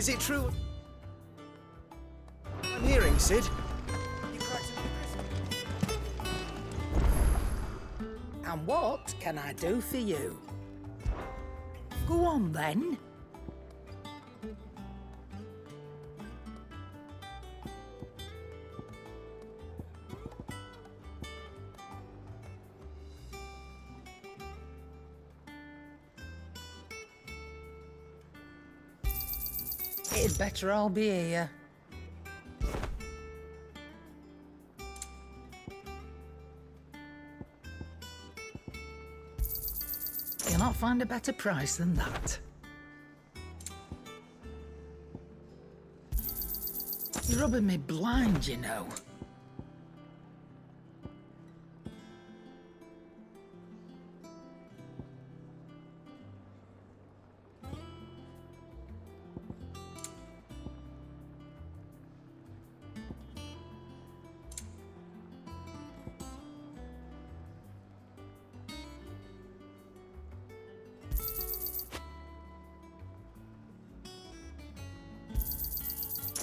Is it true? I'm hearing, Sid. And what can I do for you? Go on, then. It'd better all be here. You'll not find a better price than that. You're rubbing me blind, you know.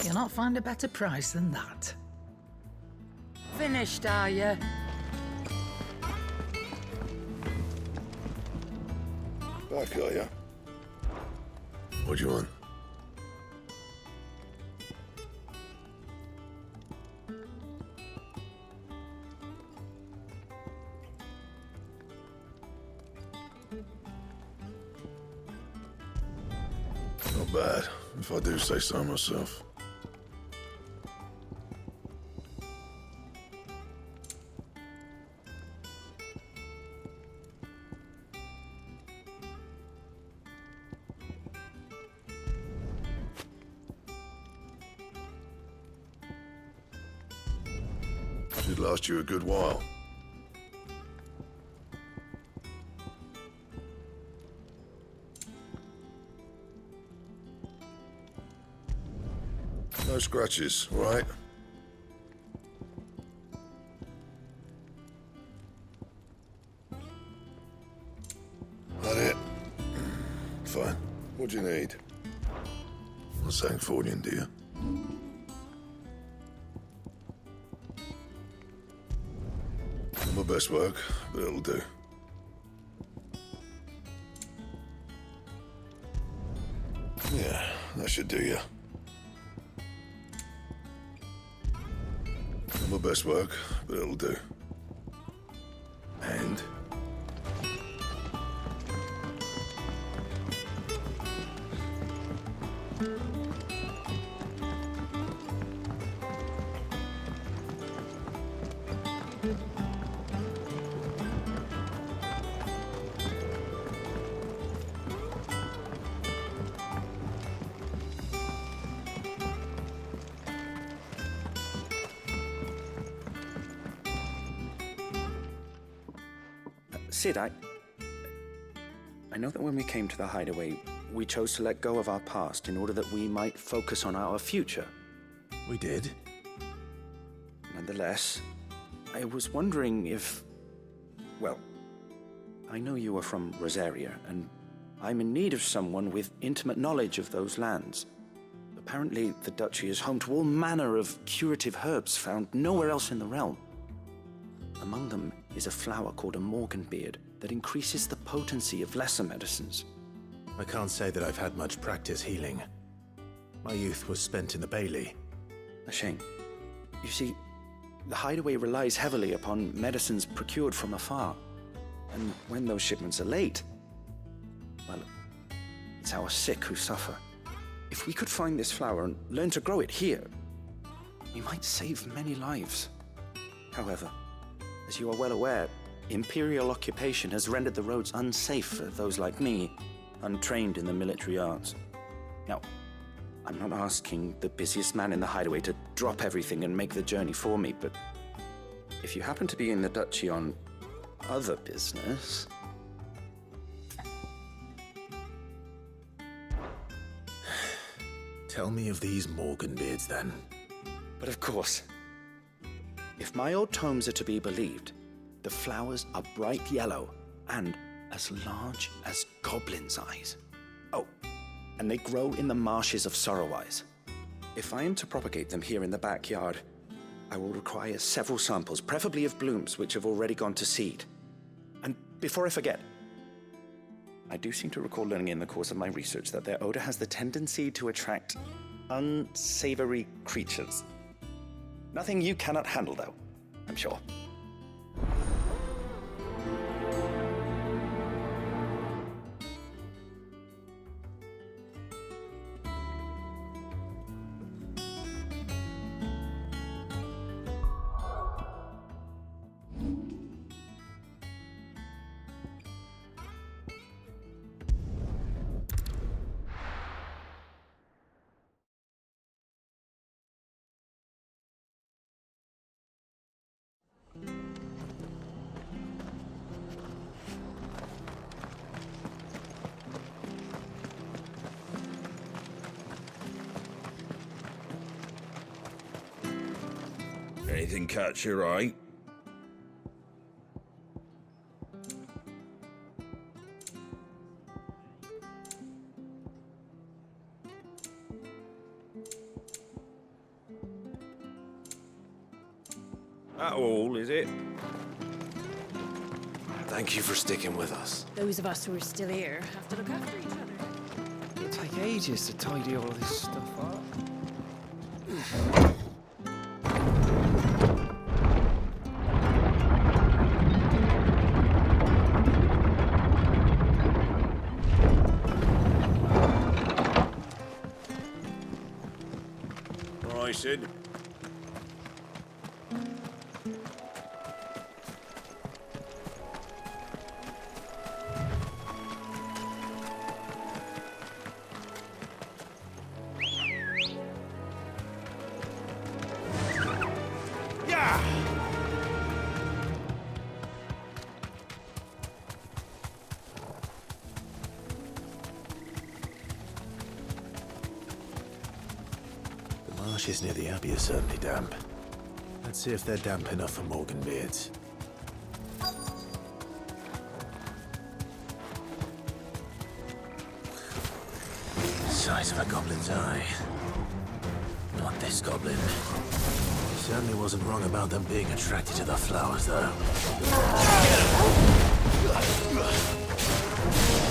You'll not find a better price than that. Finished, are you? Back, are ya? What do you want? Not bad, if I do say so myself. Should last you a good while. No scratches, all right? That it? Fine. What do you need? Not saying Fordian, do you? Not my best work, but it'll do. Yeah, that should do you. Not my best work, but it'll do. And? Sid, I know that when we came to the hideaway, we chose to let go of our past in order that we might focus on our future. We did. Nonetheless, I was wondering if... Well, I know you are from Rosaria, and I'm in need of someone with intimate knowledge of those lands. Apparently, the duchy is home to all manner of curative herbs found nowhere else in the realm. Among them is a flower called a morganbeard that increases the potency of lesser medicines. I can't say that I've had much practice healing. My youth was spent in the Bailey. A shame. You see, the hideaway relies heavily upon medicines procured from afar. And when those shipments are late, well, it's our sick who suffer. If we could find this flower and learn to grow it here, we might save many lives. However, as you are well aware, imperial occupation has rendered the roads unsafe for those like me, untrained in the military arts. Now, I'm not asking the busiest man in the hideaway to drop everything and make the journey for me, but if you happen to be in the duchy on other business... Tell me of these morganbeards, then. But of course. If my old tomes are to be believed, the flowers are bright yellow and as large as goblins' eyes. Oh, and they grow in the marshes of Sorrowwise. If I am to propagate them here in the backyard, I will require several samples, preferably of blooms which have already gone to seed. And before I forget, I do seem to recall learning in the course of my research that their odor has the tendency to attract unsavory creatures. Nothing you cannot handle, though, I'm sure. Anything catch your eye? That all, is it? Thank you for sticking with us. Those of us who are still here have to look after each other. It'll take ages to tidy all this stuff up. Right, Sid. The marshes near the Abbey are certainly damp. Let's see if they're damp enough for morganbeards. Size of a goblin's eye. Not this goblin. Certainly wasn't wrong about them being attracted to the flowers, though.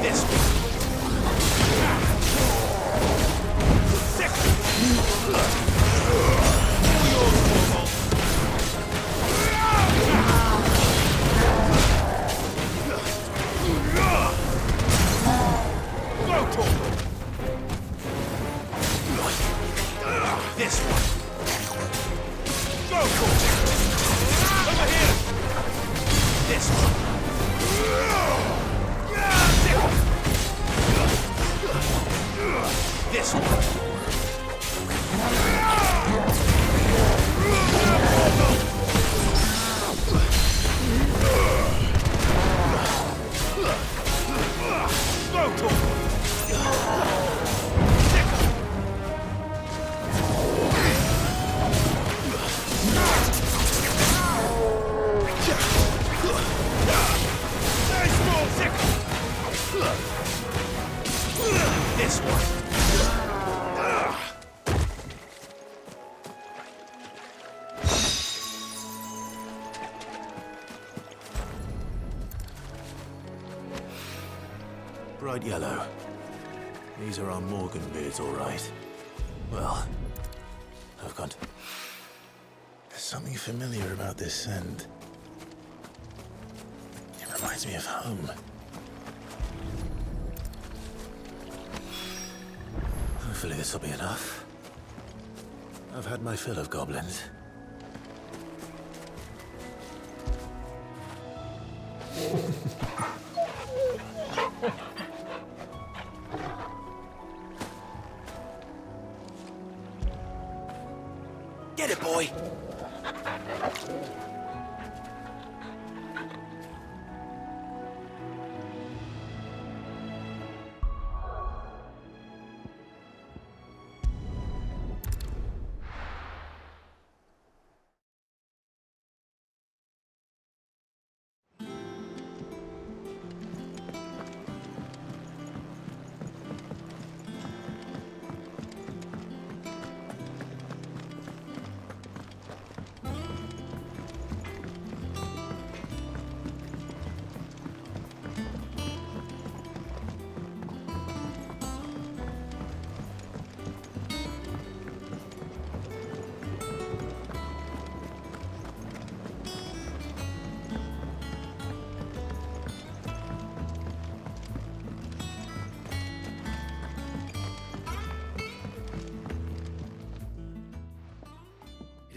This This one. Go for it. Over here. This one. This one. Go for it. This one. Bright yellow. These are our morganbeards, all right. Well, I've got... There's something familiar about this scent. It reminds me of home. Hopefully this will be enough. I've had my fill of goblins. Get it, boy!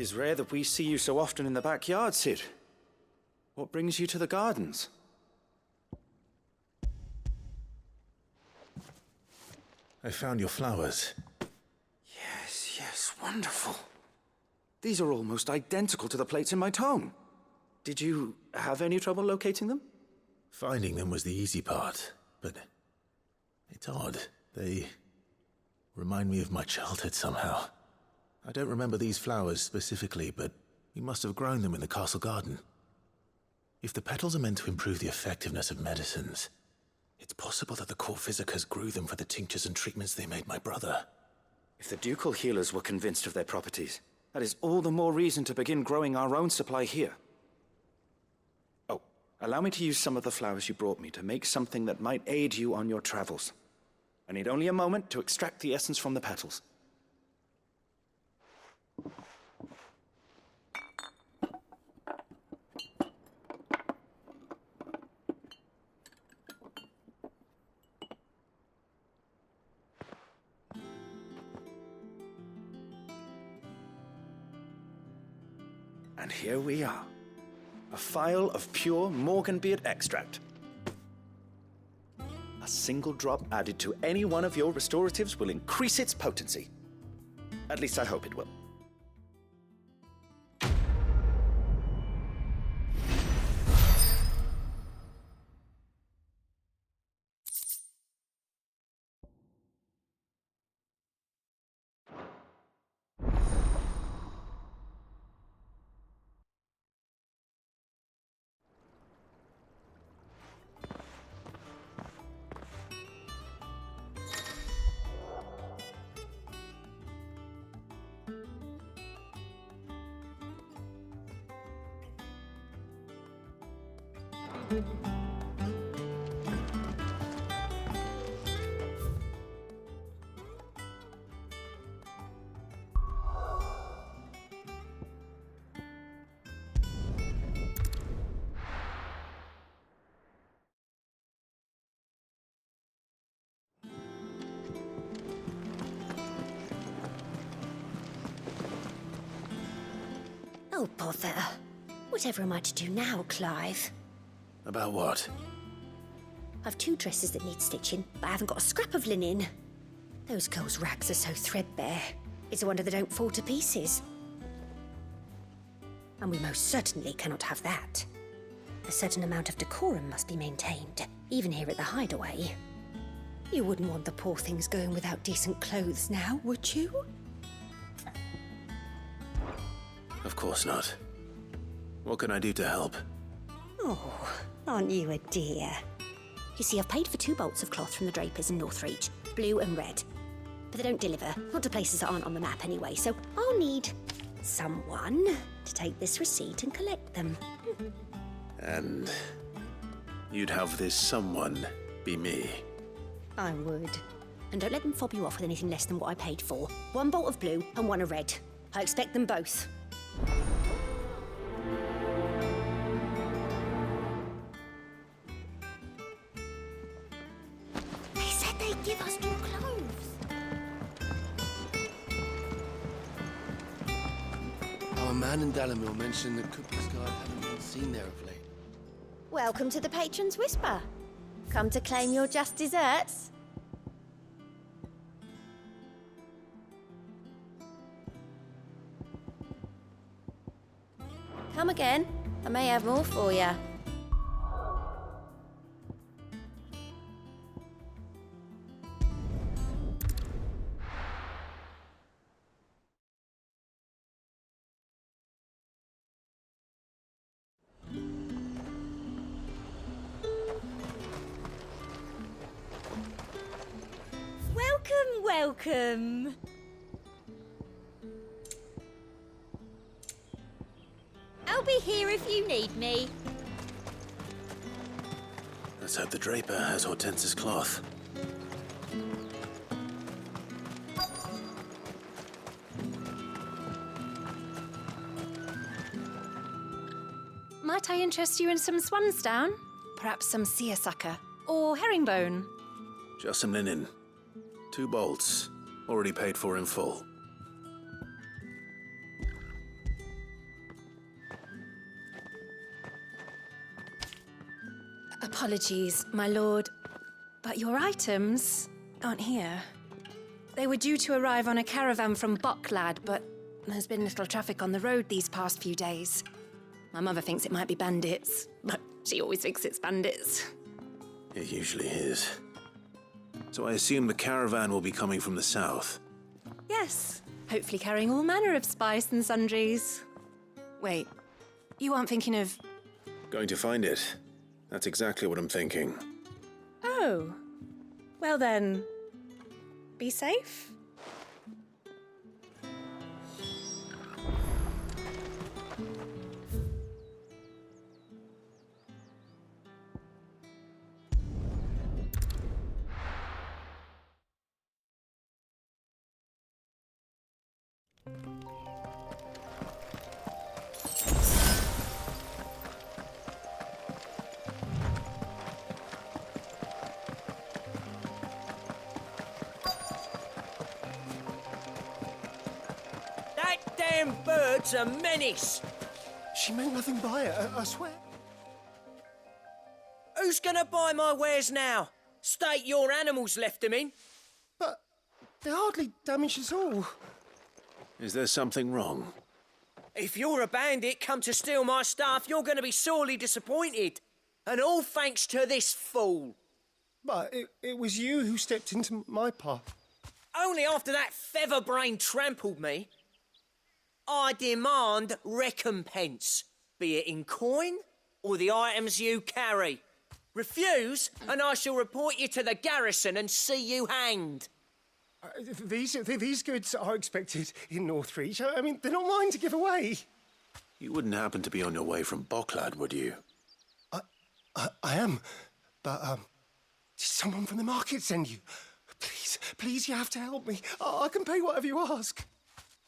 is rare that we see you so often in the backyard, Sid. What brings you to the gardens? I found your flowers. Yes, wonderful. These are almost identical to the plates in my tome. Did you have any trouble locating them? Finding them was the easy part, but it's odd. They remind me of my childhood somehow. I don't remember these flowers specifically, but we must have grown them in the castle garden. If the petals are meant to improve the effectiveness of medicines, it's possible that the court physicers grew them for the tinctures and treatments they made my brother. If the ducal healers were convinced of their properties, that is all the more reason to begin growing our own supply here. Oh, allow me to use some of the flowers you brought me to make something that might aid you on your travels. I need only a moment to extract the essence from the petals. And here we are. A phial of pure morganbeard extract. A single drop added to any one of your restoratives will increase its potency. At least I hope it will. Oh, bother. Whatever am I to do now, Clive? About what? I've 2 dresses that need stitching, but I haven't got a scrap of linen. Those girls' rags are so threadbare. It's a wonder they don't fall to pieces. And we most certainly cannot have that. A certain amount of decorum must be maintained, even here at the hideaway. You wouldn't want the poor things going without decent clothes now, would you? Of course not. What can I do to help? Oh, aren't you a dear? You see, I've paid for 2 bolts of cloth from the drapers in Northreach, blue and red. But they don't deliver, not to places that aren't on the map anyway, so I'll need someone to take this receipt and collect them. And you'd have this someone be me. I would. And don't let them fob you off with anything less than what I paid for. 1 bolt of blue and 1 of red. I expect them both. They said they'd give us new clothes. Our man in Dalamil mentioned that Cook's Guard haven't been seen there of late. Welcome to the Patron's Whisper. Come to claim your just desserts? Come again. I may have more for you. Welcome. I'll be here if you need me. Let's hope the draper has Hortense's cloth. Might I interest you in some swansdown? Perhaps some seersucker or herringbone? Just some linen. 2 bolts, already paid for in full. Apologies, my lord, but your items aren't here. They were due to arrive on a caravan from Bocklad, but there's been little traffic on the road these past few days. My mother thinks it might be bandits, but she always thinks it's bandits. It usually is. So I assume the caravan will be coming from the south. Yes, hopefully carrying all manner of spice and sundries. Wait, you aren't thinking of... Going to find it. That's exactly what I'm thinking. Oh, well then, be safe. That damn bird's a menace. She meant nothing by it, I swear. Who's gonna buy my wares now? State your animals left them in. But they hardly damaged us all. Is there something wrong? If you're a bandit come to steal my stuff, you're gonna be sorely disappointed. And all thanks to this fool. But it was you who stepped into my path. Only after that featherbrain trampled me. I demand recompense, be it in coin or the items you carry. Refuse, and I shall report you to the garrison and see you hanged. These goods are expected in Northreach. I mean, they're not mine to give away. You wouldn't happen to be on your way from Bocklad, would you? I am, but did someone from the market send you? Please, you have to help me. I can pay whatever you ask.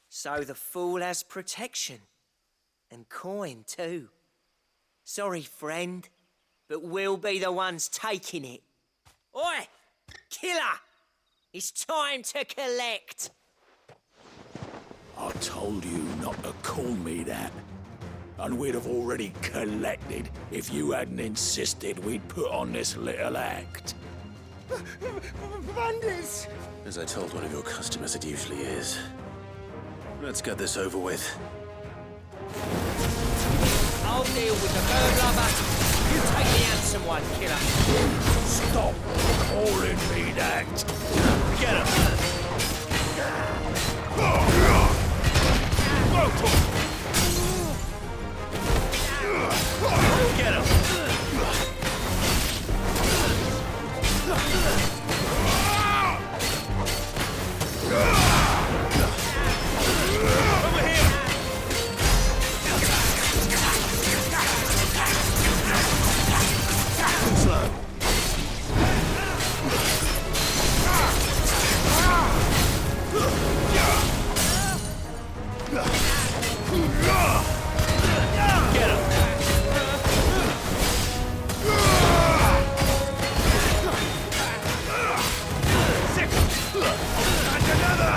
So the fool has protection. And coin, too. Sorry, friend, but we'll be the ones taking it. Oi! Killer! It's time to collect! I told you not to call me that. And we'd have already collected if you hadn't insisted we'd put on this little act. Bandits! As I told one of your customers, it usually is. Let's get this over with. I'll deal with the bird lover. You take the handsome one, killer. Stop calling me that. Get him. Get him. Over here. Slow. Get him. Sick. And another.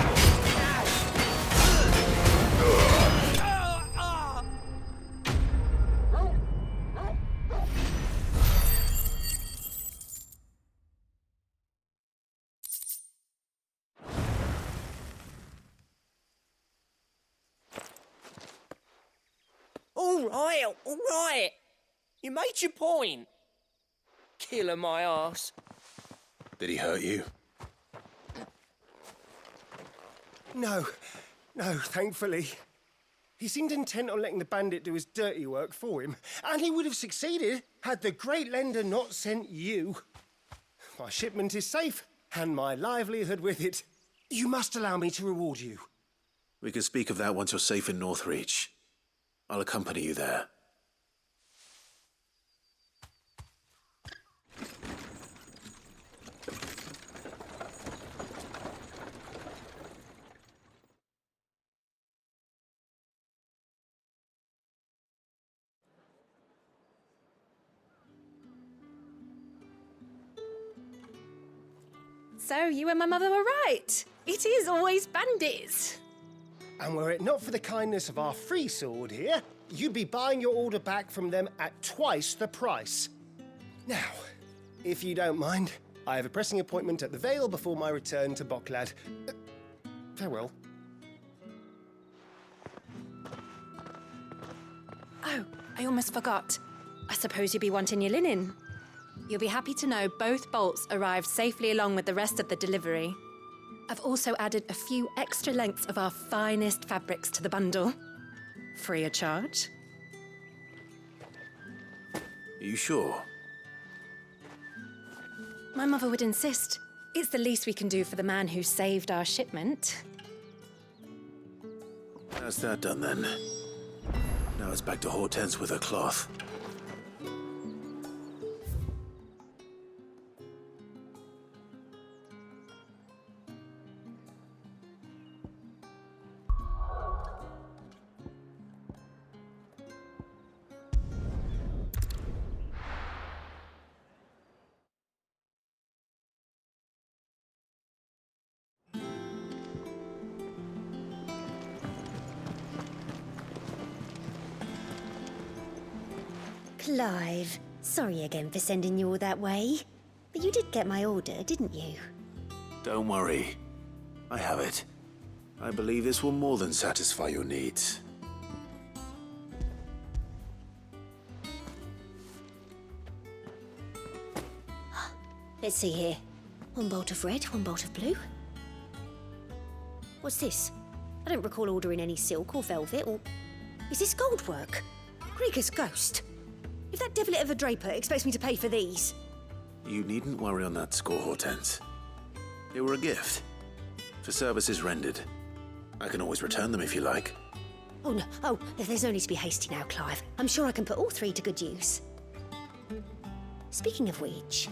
All right. You made your point. Killer my ass. Did he hurt you? No, thankfully. He seemed intent on letting the bandit do his dirty work for him, and he would have succeeded had the great lender not sent you. My shipment is safe, and my livelihood with it. You must allow me to reward you. We can speak of that once you're safe in Northreach. I'll accompany you there. So you and my mother were right. It is always bandits. And were it not for the kindness of our free sword here, you'd be buying your order back from them at twice the price. Now, if you don't mind, I have a pressing appointment at the Vale before my return to Bocklad. Farewell. Oh, I almost forgot. I suppose you'll be wanting your linen. You'll be happy to know both bolts arrived safely along with the rest of the delivery. I've also added a few extra lengths of our finest fabrics to the bundle. Free of charge. Are you sure? My mother would insist. It's the least we can do for the man who saved our shipment. That's that done then. Now it's back to Hortense with her cloth. Clive, sorry again for sending you all that way. But you did get my order, didn't you? Don't worry. I have it. I believe this will more than satisfy your needs. Let's see here. One bolt of red, one bolt of blue. What's this? I don't recall ordering any silk or velvet or... Is this gold work? Krieger's ghost. If that devilet of a draper expects me to pay for these... You needn't worry on that score, Hortense. They were a gift. For services rendered. I can always return them if you like. Oh, no. Oh, there's no need to be hasty now, Clive. I'm sure I can put all three to good use. Speaking of which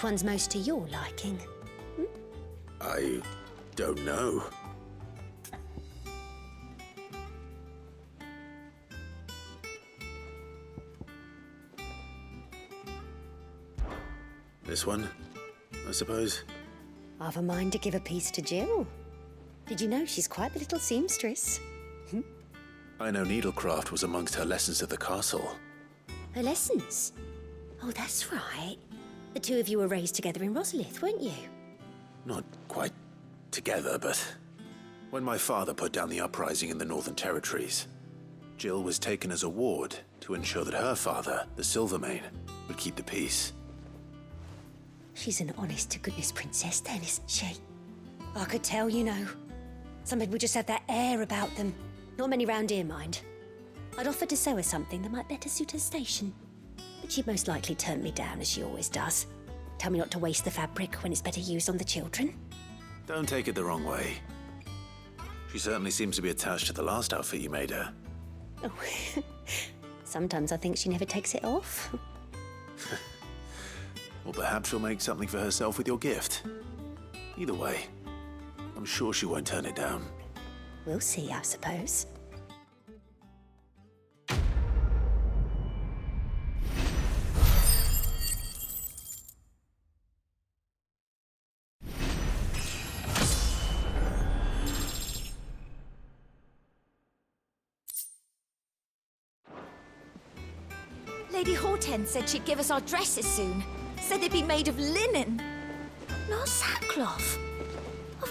one's most to your liking? I don't know. This one, I suppose. I've a mind to give a piece to Jill. Did you know she's quite the little seamstress? I know needlecraft was amongst her lessons at the castle. Her lessons? Oh, that's right. The two of you were raised together in Rosaria, weren't you? Not quite together, but when my father put down the uprising in the Northern Territories, Jill was taken as a ward to ensure that her father, the Silvermane, would keep the peace. She's an honest-to-goodness princess then, isn't she? I could tell, you know. Some people just have that air about them. Not many round here, mind. I'd offered to sew her something that might better suit her station. But she'd most likely turn me down, as she always does. Tell me not to waste the fabric when it's better used on the children. Don't take it the wrong way. She certainly seems to be attached to the last outfit you made her. Oh, sometimes I think she never takes it off. Or perhaps she'll make something for herself with your gift. Either way, I'm sure she won't turn it down. We'll see, I suppose. Lady Hortense said she'd give us our dresses soon. Said they'd be made of linen. Not sackcloth.